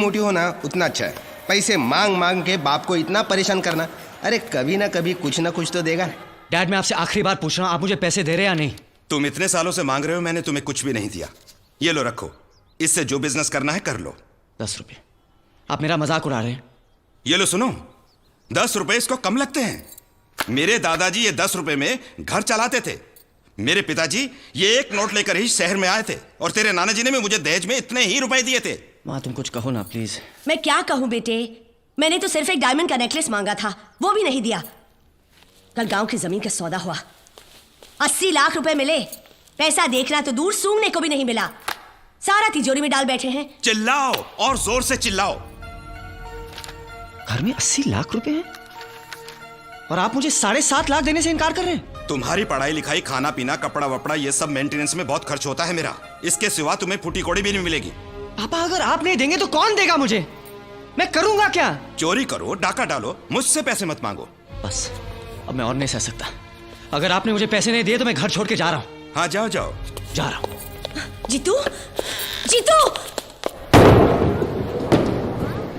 मोटी होना उतना अच्छा है। पैसे मांग मांग के बाप को इतना परेशान करना, अरे कभी ना कभी कुछ ना कुछ तो देगा। डैड मैं आपसे आखिरी बार पूछ रहा हूँ, आप मुझे पैसे दे रहे या नहीं? तुम इतने सालों से मांग रहे हो, मैंने तुम्हें कुछ भी नहीं दिया। ये लो रखो, इससे जो बिजनेस करना है कर लो। 10 रुपये? आप मेरा मजाक उड़ा रहे हैं? ये लो सुनो, 10 रुपए इसको कम लगते हैं। मेरे दादाजी ये 10 रुपए में घर चलाते थे। मेरे पिताजी ये एक नोट लेकर ही शहर में आए थे, और तेरे नाना जी ने मुझे दहेज में इतने ही रुपए दिए थे। माँ तुम कुछ कहो ना प्लीज। मैं क्या कहूँ बेटे, मैंने तो सिर्फ एक डायमंड का नेकलेस मांगा था, वो भी नहीं दिया। कल गांव की जमीन का सौदा हुआ, 80 लाख रुपए मिले। पैसा देखना तो दूर, सूंघने को भी नहीं मिला। सारा तिजोरी में डाल बैठे हैं। चिल्लाओ और जोर से चिल्लाओ। घर में 80 लाख रुपए हैं और आप मुझे 7.5 लाख देने से इनकार कर रहे हैं? तुम्हारी पढ़ाई लिखाई, खाना पीना, कपड़ा वपड़ा, ये सब मेंटेनेंस में बहुत खर्च होता है मेरा। इसके सिवा तुम्हें फूटी कौड़ी भी नहीं मिलेगी। पापा अगर आप नहीं देंगे तो कौन देगा मुझे? मैं करूंगा क्या? चोरी करो, डाका डालो, मुझसे पैसे मत मांगो। बस अब मैं और नहीं सह सकता। अगर आपने मुझे पैसे नहीं दिए तो मैं घर छोड़ के जा रहा हूँ। हाँ जाओ जाओ। जा रहा हूँ। जीतू, जीतू!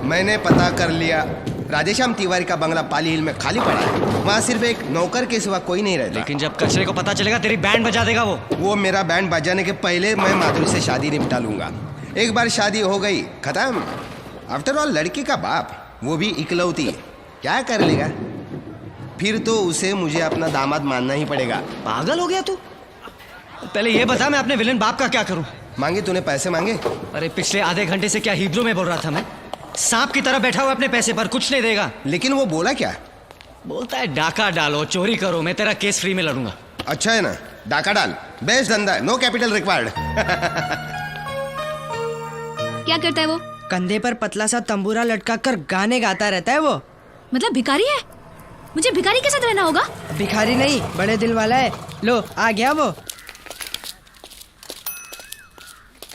मैंने पता कर लिया, राधेश्याम तिवारी का बंगला पाली हिल में खाली पड़ा है। वहाँ सिर्फ एक नौकर के सिवा कोई नहीं रहता। लेकिन जब कचरे को पता चलेगा तेरी बैंड बजा देगा वो। मेरा बैंड बजाने के पहले मैं माधुरी से शादी निपटा लूंगा। एक बार शादी हो गई, खत्म। आफ्टर ऑल लड़की का बाप, वो भी इकलौती, क्या कर लेगा? फिर तो उसे मुझे अपना दामाद मानना ही पड़ेगा। पागल हो गया तू? पहले ये बता मैं अपने विलन बाप का क्या करूं? मांगे तूने पैसे मांगे? अरे पिछले आधे घंटे से क्या हिब्रू में बोल रहा था मैं? सांप की तरह बैठा हुआ अपने पैसे पर, कुछ नहीं देगा। लेकिन वो बोला क्या? बोलता है डाका डालो, चोरी करो, मैं तेरा केस फ्री में लड़ूंगा। अच्छा है ना, डाका डाल, बेस्ट धंधा है, नो कैपिटल रिक्वायर्ड। क्या करता है वो? कंधे पर पतला सा तंबूरा लटका कर गाने गाता रहता है वो। मतलब भिखारी है? मुझे भिखारी के साथ रहना होगा? भिखारी नहीं, बड़े दिल वाला है। लो आ गया वो।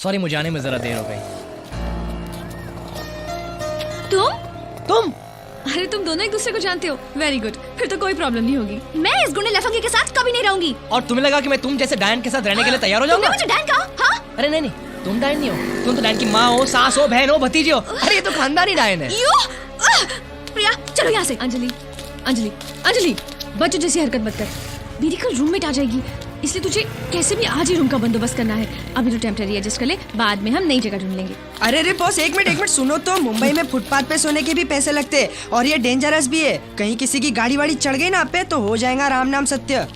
सॉरी मुझे आने में जरा देर हो गई। तुम? अरे तुम दोनों एक दूसरे को जानते हो? वेरी गुड, फिर तो कोई प्रॉब्लम नहीं होगी। मैं इस गुंडे लफंगे के साथ कभी नहीं रहूंगी। और तुम्हें लगा कि मैं तुम जैसे डायन के साथ रहने के लिए तैयार हो जाऊंगा? मुझे डायन कहा? हाँ? अरे नहीं, तुम डायन नहीं हो। तुम तो डायन की माँ हो, सास हो, बहन हो, भतीजी हो। अरे ये तो खानदानी डायन है। प्रिया चलो यहाँ से। अंजलि अंजलि अंजलि, बच्चों जैसी हरकत मत कर। मेरी कल रूममेट आ जाएगी, इसलिए तुझे कैसे भी आज ही रूम का बंदोबस्त करना है। अभी तो टेम्परेरी एडजस्ट कर ले, बाद में हम नई जगह ढूंढ लेंगे। अरे रे बॉस, एक मिनट सुनो तो। मुंबई में फुटपाथ पे सोने के भी पैसे लगते हैं और ये डेंजरस भी है। कहीं किसी की गाड़ी वाड़ी चढ़ गई ना आप पे तो हो जाएगा राम नाम सत्य।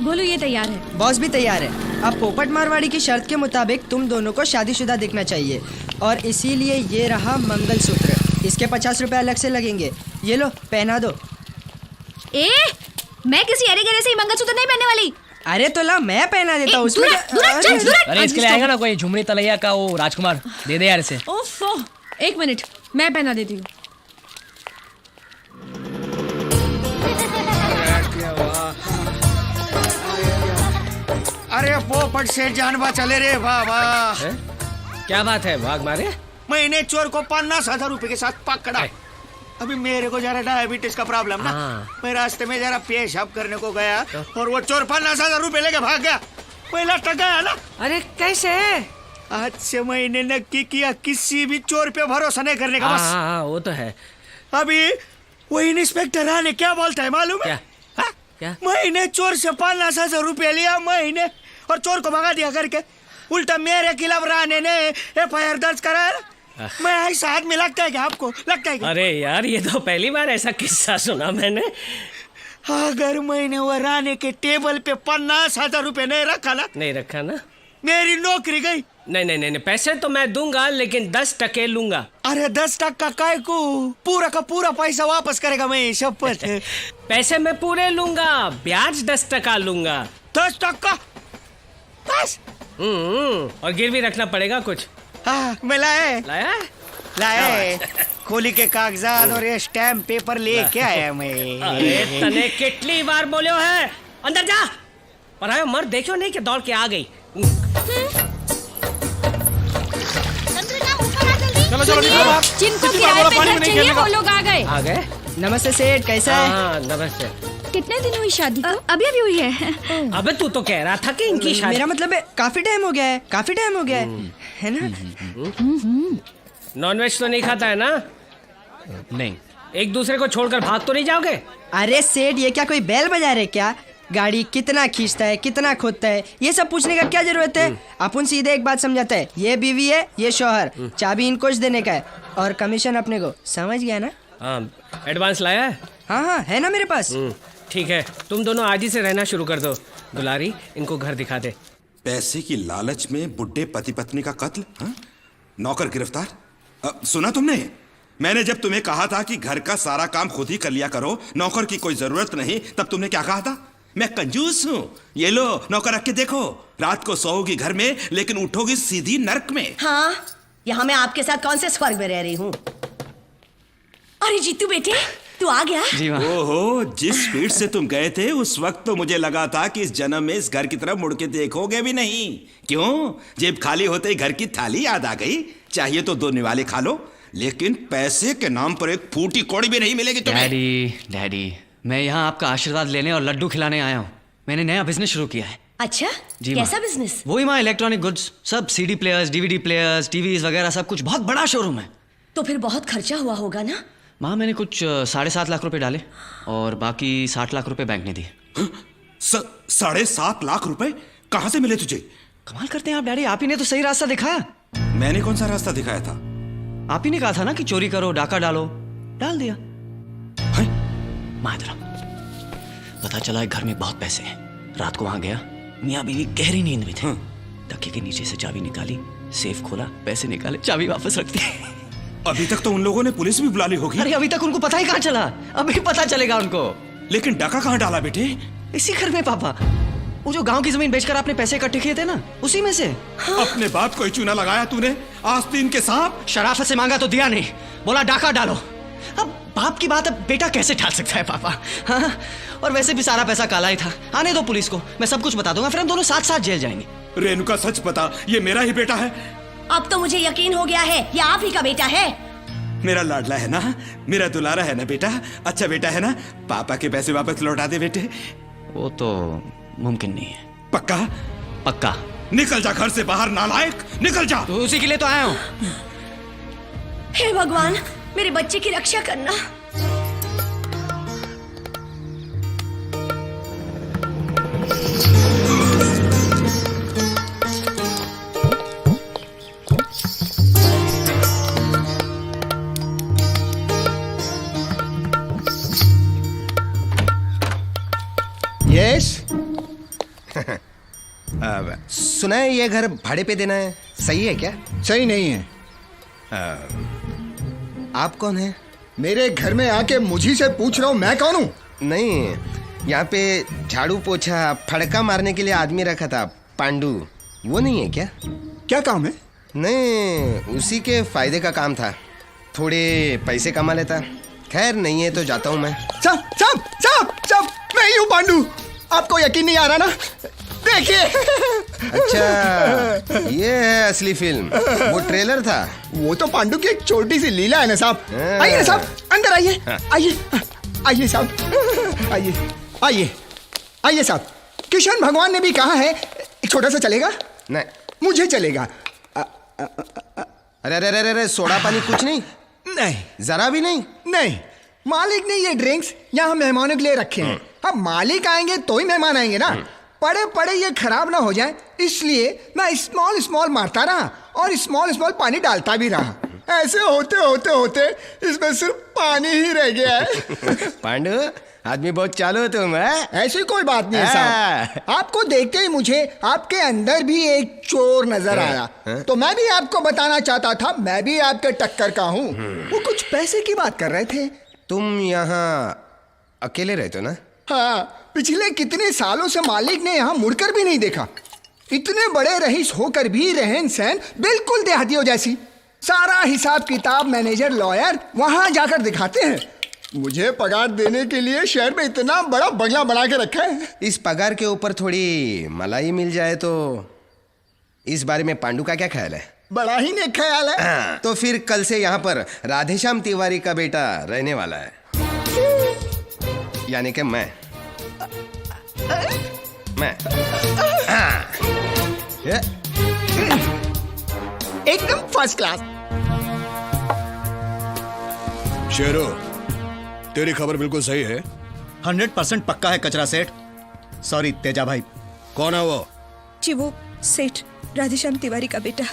बोलो ये तैयार है? बॉस भी तैयार है। अब पोपट मारवाड़ी की शर्त के मुताबिक तुम दोनों को शादीशुदा दिखना चाहिए और इसीलिए ये रहा मंगलसूत्र। इसके 50 रुपए अलग से लगेंगे। ये लो पहना दो। मैं किसी अरे गरे से ही मंगलसूत्र नहीं पहनने वाली। अरे तो ला मैं पहना देता हूँ उसमें। अरे इसके लिए आएगा ना कोई झुमरी तलैया का वो राजकुमार, दे दे यार इसे। ओफो, एक मिनट मैं पहना देती हूँ। अरे पोपट से जानवा चले रे बाबा। क्या बात है, भाग मारे? मैंने चोर को 50,000 रुपए के साथ पकड़ा। अभी मेरे को जरा डायबिटीज का प्रॉब्लम ना, मैं रास्ते में जरा पेशाब करने को गया और वो चोर 50,000 रुपए लेके भाग गया। पहला टका है ना। अरे कैसे? आज से मैंने नक्की किया किसी भी चोर पे भरोसा नहीं करने का। बस वो तो है। अभी वो इंस्पेक्टर राणे क्या बोलता है मालूम है? क्या? मैंने चोर से 50,000 रुपए लिया महीने और चोर को भगा दिया करके। उल्टा मेरे खिलाफ राणे ने FIR दर्ज कराया। मैं ऐसा आदमी लगता है क्या आपको? लगता है क्या? अरे यार ये तो पहली बार ऐसा किस्सा सुना मैंने। अगर मैंने वो राणे के टेबल पे 50,000 रुपए नहीं रखा ना, मेरी नौकरी गई। नहीं, पैसे तो मैं दूंगा लेकिन 10% लूंगा। अरे 10% काय को? पूरा का पूरा पैसा वापस करेगा मैं, शपथ। पैसे मैं पूरे लूंगा, ब्याज 10% लूंगा। 10%? बस? और गिरवी रखना पड़ेगा कुछ। हाँ मैं लाए खोली के कागजात और ये स्टैम्प पेपर लेके आया मैं। अरे तने कितनी बार बोलो है अंदर जा, पर आयो मर देखो नहीं कि दौड़ के आ गई। चलो जिनको किराए पे घर चाहिए वो लोग आ गए। नमस्ते सेठ, कैसा है? हाँ नमस्ते। कितने दिन हुई शादी को? अभी हुई है। अबे तू तो कह रहा था कि इनकी शादी। मेरा मतलब है काफी टाइम हो गया है, है ना? नॉनवेज तो नहीं खाता है ना? नहीं। एक दूसरे को छोड़कर भाग तो नहीं जाओगे? अरे सेठ, ये क्या कोई बैल बजा रहे क्या? गाड़ी कितना खींचता है, कितना खोदता है, ये सब पूछने का क्या जरूरत है? अपन सीधे एक बात समझाते हैं, ये बीवी है, ये शौहर, चाबी इनको ही देने का है और कमीशन अपने को। समझ गया ना? हाँ, एडवांस लाया है? हाँ, है ना मेरे पास। ठीक है, तुम दोनों आज ही से रहना शुरू कर दो। दुलारी, इनको घर दिखा दे। पैसे की लालच में बुढ़े पति पत्नी का कत्ल, हाँ? नौकर गिरफ्तार। सुना तुमने? मैंने जब तुम्हें कहा था कि घर का सारा काम खुद ही कर लिया करो, नौकर की कोई जरूरत नहीं, तब तुमने क्या कहा था? मैं कंजूस हूँ। ये लो नौकर रख के देखो, रात को सोओगी घर में लेकिन उठोगी सीधी नर्क में। हाँ, यहाँ मैं आपके साथ कौन से स्वर्ग में रह रही हूँ? अरे जीतू बेटे, तू आ गया? जी माँ। ओहो, जिस स्पीड से तुम गए थे उस वक्त तो मुझे लगा था कि इस जन्म में इस घर की तरफ मुड़ के देखोगे भी नहीं। क्यों? जेब खाली होते ही घर की थाली याद आ गई। चाहिए तो 2 निवाले खा लो, लेकिन पैसे के नाम पर एक फूटी कौड़ी भी नहीं मिलेगी तुम्हें। डैडी, मैं यहाँ आपका आशीर्वाद लेने और लड्डू खिलाने आया हूँ। मैंने नया बिजनेस शुरू किया है। अच्छा, जी कैसा माँ। बिजनेस? वही माँ, इलेक्ट्रॉनिक गुड्स, सब CD players, DVD players, TVs वगैरह सब कुछ। बहुत बड़ा शोरूम है। तो फिर बहुत खर्चा हुआ होगा ना? माँ, मैंने कुछ 7.5 लाख रुपए डाले और बाकी 60 लाख रुपए बैंक ने दिए। 7.5 लाख रुपए कहाँ से मिले तुझे? कमाल करते हैं आप डैडी, आप ही ने तो सही रास्ता दिखाया। मैंने कौन सा रास्ता दिखाया था? आप ही ने कहा था ना कि चोरी करो, डाका डालो, डाल दिया। माँ इधर आओ। पता चला घर में बहुत पैसे हैं। रात को वहां गया, मियाँ बीवी गहरी नींद में थे। तकिए के नीचे से चाबी निकाली, सेफ खोला, पैसे निकाले, चाबी वापस रख दी। अभी तक तो उन लोगों ने पुलिस भी बुला ली होगी। अरे अभी तक उनको पता ही कहाँ चला? अभी पता चलेगा उनको। लेकिन डाका कहाँ डाला बेटे? इसी घर में पापा। वो जो गांव की जमीन बेचकर आपने पैसे इकट्ठे किए थे ना, उसी में से। अपने बाप को ही चूना लगाया तूने, आस्तीन के सांप। शराफत से मांगा तो दिया नहीं, बोला डाका डालो। अब बाप की बात अब बेटा कैसे टाल सकता है पापा? हाँ, और वैसे भी सारा पैसा काला ही था। आने दो पुलिस को, मैं सब कुछ बता दूंगा, फिर हम दोनों साथ साथ जेल जाएंगे। रेणुका, सच बता, ये मेरा ही बेटा है? अब तो मुझे यकीन हो गया है, ये आप ही का बेटा है। मेरा लाडला है ना, मेरा दुलारा है ना बेटा, अच्छा बेटा है ना? पापा के पैसे वापस लौटा दे बेटे। वो तो मुमकिन नहीं है। पक्का? पक्का। निकल जा घर से बाहर, नालायक, निकल जा। तो उसी के लिए तो आया हूँ। हे भगवान, मेरे बच्चे की रक्षा करना। यस। सुना है ये घर भाड़े पे देना है, सही है क्या? सही नहीं है। आप कौन हैं? मेरे घर में आके मुझी से पूछ रहा हूँ मैं कौन हूँ? नहीं, यहाँ पे झाड़ू पोछा फड़का मारने के लिए आदमी रखा था, पांडू, वो नहीं है क्या? क्या काम है? नहीं, उसी के फायदे का काम था, थोड़े पैसे कमा लेता। खैर नहीं है तो जाता हूँ मैं। साहब साहब साहब साहब, मैं ही हूँ पांडू। आपको यकीन नहीं आ रहा ना? देखिए। अच्छा, ये है असली फिल्म, वो ट्रेलर था। वो तो पांडू की एक छोटी सी लीला है ना साहब। हाँ। आइए ना साहब, अंदर आइए। आइए आइए साहब, आइए आइए आइए साहब। कृष्ण भगवान ने भी कहा है, एक छोटा सा चलेगा? नहीं, मुझे चलेगा। अरे अरे अरे अरे, सोडा पानी कुछ नहीं? नहीं, जरा भी नहीं? नहीं, मालिक ने ये ड्रिंक्स यहाँ मेहमानों के लिए रखे हैं। अब मालिक आएंगे तो ही मेहमान आएंगे ना। पड़े पड़े ये खराब ना हो जाए, इसलिए मैं स्मॉल स्मॉल मारता रहा और स्मॉल स्मॉल पानी डालता भी रहा। ऐसे होते होते होते इसमें सिर्फ पानी ही रह गया है। पांडू, आदमी बहुत चालू हो तुम है? ऐसी कोई बात नहीं है साहब। आपको देखते ही मुझे आपके अंदर भी एक चोर नजर आया, तो मैं भी आपको बताना चाहता था, मैं भी आपके टक्कर का हूँ। वो कुछ पैसे की बात कर रहे थे। तुम यहाँ अकेले रहते हो ना? हाँ, पिछले कितने सालों से मालिक ने यहाँ मुड़कर भी नहीं देखा। इतने बड़े रईस होकर भी रहन सहन बिल्कुल देहातियों जैसी। सारा हिसाब किताब मैनेजर लॉयर वहां जाकर दिखाते हैं। मुझे पगार देने के लिए शहर में इतना बड़ा बंगला बना के रखा है। इस पगार के ऊपर थोड़ी मलाई मिल जाए तो। इस बारे में पांडू का क्या ख्याल है? बड़ा ही नेक ख्याल है। तो फिर कल से यहाँ पर राधेश्याम तिवारी का बेटा रहने वाला है, यानी कि मैं। एकदम फर्स्ट क्लास। शेरो, तेरी खबर बिल्कुल सही है। 100% पक्का है कचरा सेठ। सॉरी तेजा भाई। कौन है वो? जी वो सेठ राधेश्याम तिवारी का बेटा।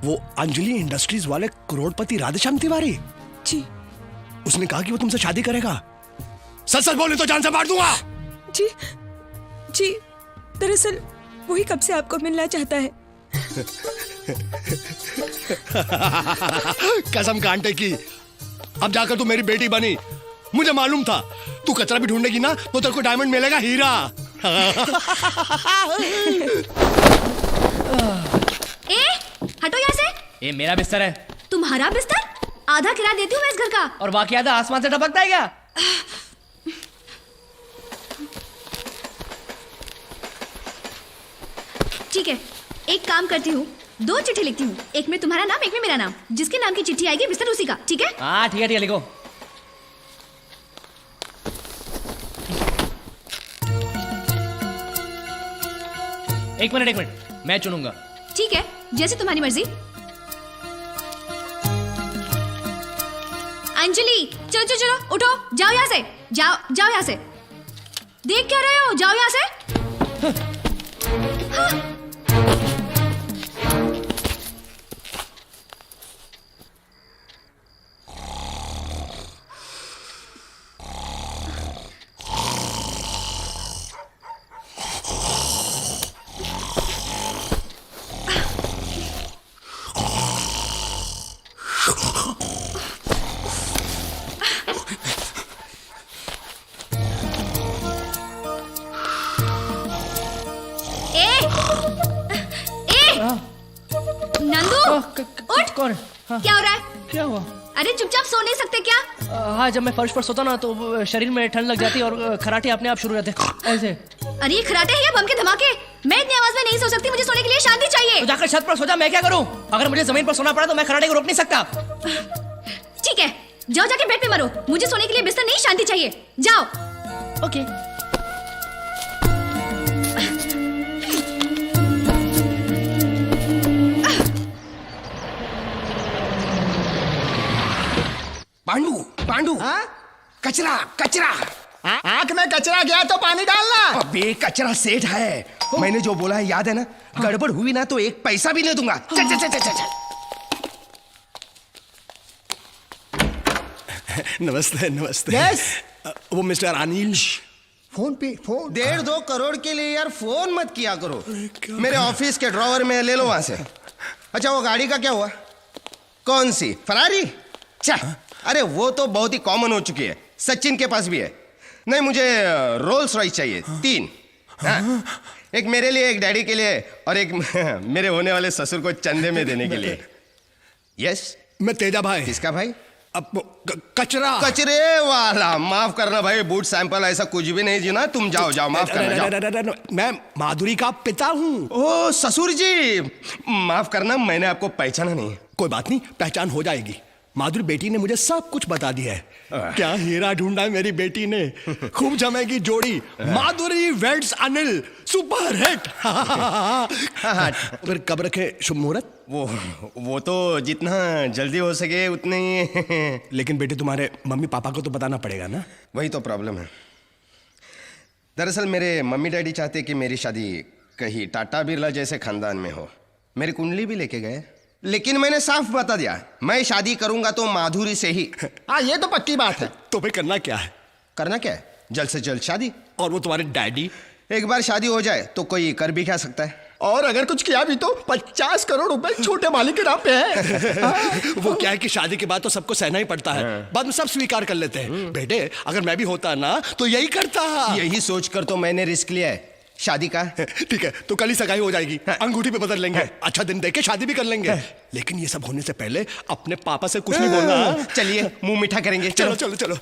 वो अंजलि इंडस्ट्रीज वाले करोड़पति राधेश्याम तिवारी? जी। उसने कहा कि वो तुमसे शादी करेगा। सच सच बोले तो जान से मार दूंगा। जी जी, दरअसल वही कब से आपको मिलना चाहता है। कसम कांटे की, अब जाकर तू मेरी बेटी बनी। मुझे मालूम था तू कचरा भी ढूंढेगी ना तो तेरे को डायमंड मिलेगा, हीरा। ए, हटो यहाँ से। ये मेरा बिस्तर है। तुम्हारा बिस्तर? आधा किराया देती हूँ मैं इस घर का। और बाकी आधा आसमान से टपकता है क्या? ठीक है, एक काम करती हूँ, 2 चिट्ठी लिखती हूँ, एक में तुम्हारा नाम, एक में मेरा नाम। जिसके नाम की चिट्ठी आएगी बिस्तर उसी का, ठीक है? हाँ ठीक है लिखो। एक मिनट, मैं चुनूंगा। ठीक है, जैसे तुम्हारी मर्जी। अंजलि, चलो चलो चलो, उठो, जाओ यहाँ से, जाओ यहाँ से। देख क्या रहे हो, जाओ यहाँ से। हाँ। नंदू, उठ। कौन? क्या हो रहा है? क्या हुआ? अरे चुपचाप सो नहीं सकते क्या? हाँ, जब मैं फर्श पर सोता ना तो शरीर में ठंड लग जाती और खराटे अपने आप शुरू रहते ऐसे। अरे ये खराटे हैं या बम के धमाके? मैं इतनी आवाज में नहीं सो सकती, मुझे सोने के लिए शांति चाहिए। तो जाकर छत पर सो जा, मैं क्या करूं? अगर मुझे जमीन पर सोना पड़ा तो मैं खराटे को रोक नहीं सकता। ठीक है, जाओ जाके बेड पे मरो। मुझे सोने के लिए बिस्तर नहीं, शांति चाहिए। जाओ। ओके। पांडू, पांडू, कचरा कचरा। आंख में कचरा गया तो पानी डालना। अबे कचरा सेठ है। मैंने जो बोला है याद है ना? गड़बड़ हुई ना तो 1 पैसा भी नहीं दूंगा। चल चल चल चल चल। नमस्ते नमस्ते। यस। वो मिस्टर अनिल। फोन पे फोन। 1.5-2 करोड़ के लिए यार फोन मत किया करो। मेरे ऑफिस के ड्रॉवर में ले लो वहां से। अच्छा वो गाड़ी का क्या हुआ? कौन सी? फरारी? अरे वो तो बहुत ही कॉमन हो चुकी है, सचिन के पास भी है। नहीं मुझे रोल्स रॉयस चाहिए 3। हाँ? एक मेरे लिए, एक डैडी के लिए और एक मेरे होने वाले ससुर को चंदे में देने के लिए। यस। मैं तेजा भाई। किसका भाई? अब कचरा। कचरे वाला। माफ करना भाई, बूट सैंपल ऐसा कुछ भी नहीं जी ना। तुम जाओ जाओ, माफ करना जाओ। मैं माधुरी का पिता हूँ। ओ ससुर जी, माफ करना मैंने आपको पहचाना नहीं। कोई बात नहीं, पहचान हो जाएगी। माधुरी बेटी ने मुझे सब कुछ बता दिया है। क्या हीरा ढूंढा है मेरी बेटी ने। खूब जमेगी जोड़ी। माधुरी वेड्स अनिल, सुपर हिट। फिर कब रखे शुभ मुहूर्त? वो तो जितना जल्दी हो सके उतने ही। लेकिन बेटे तुम्हारे मम्मी पापा को तो बताना पड़ेगा ना। वही तो प्रॉब्लम है। दरअसल मेरे मम्मी डैडी चाहते कि मेरी शादी कहीं टाटा बिरला जैसे खानदान में हो। मेरी कुंडली भी लेके गए, लेकिन मैंने साफ बता दिया मैं शादी करूंगा तो माधुरी से ही। हाँ ये तो पक्की बात है। तो फिर करना क्या है? करना क्या है? जल्द से जल्द शादी। और वो तुम्हारे डैडी? एक बार शादी हो जाए तो कोई कर भी क्या सकता है। और अगर कुछ किया भी तो 50 करोड़ रुपए छोटे मालिक के नाम पे है। वो क्या है कि शादी के बाद तो सबको सहना ही पड़ता है, बाद में सब स्वीकार कर लेते हैं। बेटे अगर मैं भी होता ना तो यही करता। यही सोचकर तो मैंने रिस्क लिया है शादी का। ठीक है, तो कल ही सगाई हो जाएगी। अंगूठी पे बदल लेंगे, अच्छा दिन देख के शादी भी कर लेंगे। लेकिन ये सब होने से पहले अपने पापा से कुछ नहीं बोलना। चलिए मुंह मीठा करेंगे। चलो चलो चलो।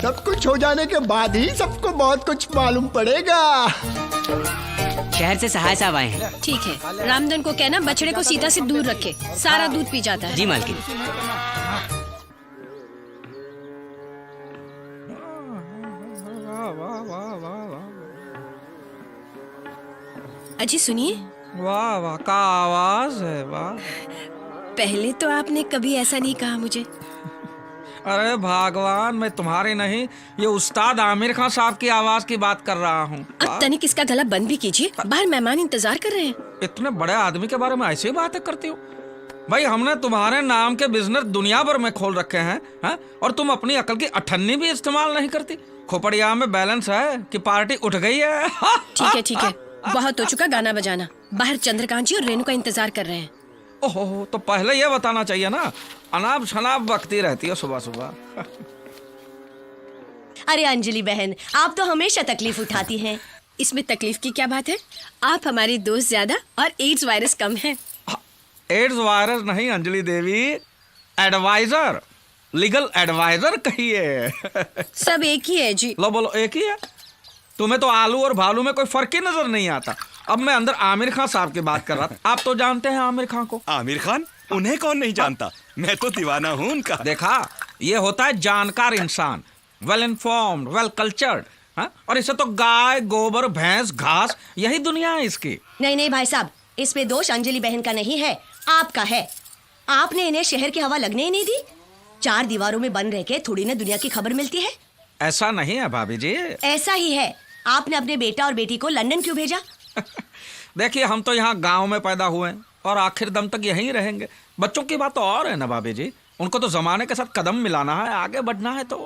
सब कुछ हो जाने के बाद ही सबको बहुत कुछ मालूम पड़ेगा। शहर से सहाय साहब आए हैं। ठीक है, रामधन को कहना बछड़े को सीता से दूर रखे, सारा दूध पी जाता है। जी मालकिन। अजी सुनिए। वाह वाह का आवाज है, वाह। पहले तो आपने कभी ऐसा नहीं कहा मुझे। अरे भगवान, मैं तुम्हारी नहीं, ये उस्ताद आमिर खान साहब की आवाज की बात कर रहा हूँ। अब तनिक इसका गला बंद भी कीजिए, बाहर मेहमान इंतजार कर रहे हैं। इतने बड़े आदमी के बारे में ऐसी ही बातें करती हो? भाई हमने तुम्हारे नाम के बिजनेस दुनिया भर में खोल रखे हैं, और तुम अपनी अकल की अठन्नी भी इस्तेमाल नहीं करती। खोपड़िया में बैलेंस है कि पार्टी उठ गई है? ठीक है, बहुत हो चुका गाना बजाना। बाहर चंद्रकांत जी और रेणु का इंतजार कर रहे हैं। ओहो, तो पहले ये बताना चाहिए ना, अनाप शनाप बकती रहती है सुबह सुबह। अरे अंजलि बहन, आप तो हमेशा तकलीफ उठाती हैं। इसमें तकलीफ की क्या बात है? आप हमारी दोस्त ज्यादा और एड्स वायरस कम है। एड्स वायरस नहीं अंजलि देवी, एडवाइजर, लीगल एडवाइजर कहिए। सब एक ही है जी। लो बोलो, एक ही है? तुम्हें तो आलू और भालू में कोई फर्क ही नजर नहीं आता। अब मैं अंदर आमिर खान साहब की बात कर रहा था। आप तो जानते हैं आमिर खान को। आमिर खान? उन्हें कौन नहीं जानता, मैं तो दीवाना हूँ उनका। देखा, ये होता है जानकार इंसान, वेल इन्फॉर्म्ड, वेल कल्चर्ड। और इसे तो गाय, गोबर, भैंस, घास, यही दुनिया है इसकी। नहीं भाई साहब, इसमें दोष अंजलि बहन का नहीं है, आपका है। आपने इन्हें शहर की हवा लगने ही नहीं दी। 4 दीवारों में बंद रह के थोड़ी ना दुनिया की खबर मिलती है। ऐसा नहीं है भाभी जी। ऐसा ही है। आपने अपने बेटा और बेटी को लंदन क्यों भेजा? देखिए, हम तो यहाँ गांव में पैदा हुए हैं और आखिर दम तक यहीं रहेंगे। बच्चों की बात तो और है ना भाभी जी, उनको तो जमाने के साथ कदम मिलाना है, आगे बढ़ना है। तो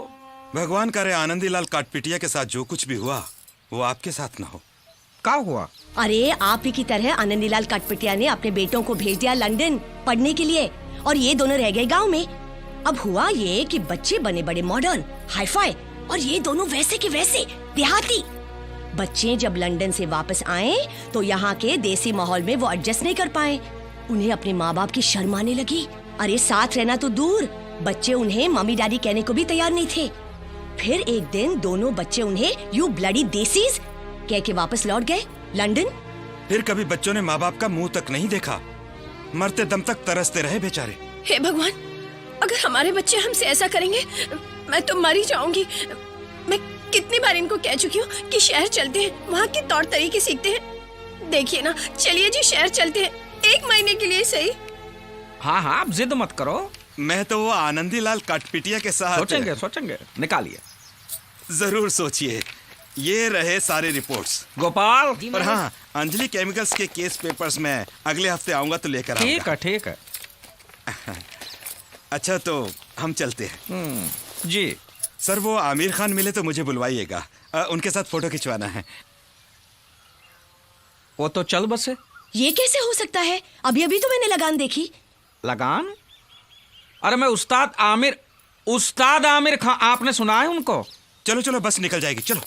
भगवान करे आनंदीलाल काटपिटिया के साथ जो कुछ भी हुआ वो आपके साथ ना हो। क्या हुआ? अरे आप ही की तरह आनंदीलाल काटपिटिया ने अपने बेटों को भेज दिया लंदन पढ़ने के लिए, और ये दोनों रह गए गांव में। अब हुआ ये कि बच्चे बने बड़े मॉडर्न, हाईफाई, और ये दोनों वैसे के वैसे देहाती। बच्चे जब लंदन से वापस आए तो यहाँ के देसी माहौल में वो एडजस्ट नहीं कर पाए। उन्हें अपने माँ बाप की शर्म आने लगी। अरे साथ रहना तो दूर, बच्चे उन्हें मम्मी डैडी कहने को भी तैयार नहीं थे। फिर एक दिन दोनों बच्चे उन्हें यू ब्लडी देसीज कह के वापस लौट गए लंदन। फिर कभी बच्चों ने माँ बाप का मुंह तक नहीं देखा, मरते दम तक तरसते रहे बेचारे। हे भगवान, अगर हमारे बच्चे हमसे ऐसा करेंगे मैं तो मर ही जाऊंगी। मैं कितनी बार इनको कह चुकी हूँ कि शहर चलते हैं, वहाँ के तौर तरीके सीखते हैं। देखिए ना, चलिए जी शहर चलते हैं, 1 महीने के लिए सही। हाँ, आप जिद मत करो। मैं तो वो आनंदीलाल काटपिटिया के साथ सोचेंगे, निकालिए। जरूर सोचिए। ये रहे सारे रिपोर्ट्स। गोपाल। और हाँ, अंजलि केमिकल्स के केस पेपर्स में अगले हफ्ते आऊंगा तो लेकर आऊंगा। ठीक है। अच्छा, तो हम चलते हैं। जी सर, वो आमिर खान मिले तो मुझे बुलवाइएगा, उनके साथ फोटो खिंचवाना है। वो तो चल बसे। ये कैसे हो सकता है? अभी तो मैंने लगान देखी। लगान? अरे मैं उस्ताद आमिर खान, आपने सुना है उनको? चलो बस निकल जाएगी, चलो।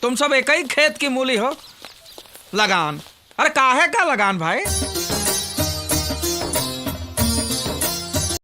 तुम सब एक ही खेत की मूली हो। लगान? अरे काहे का लगान भाई?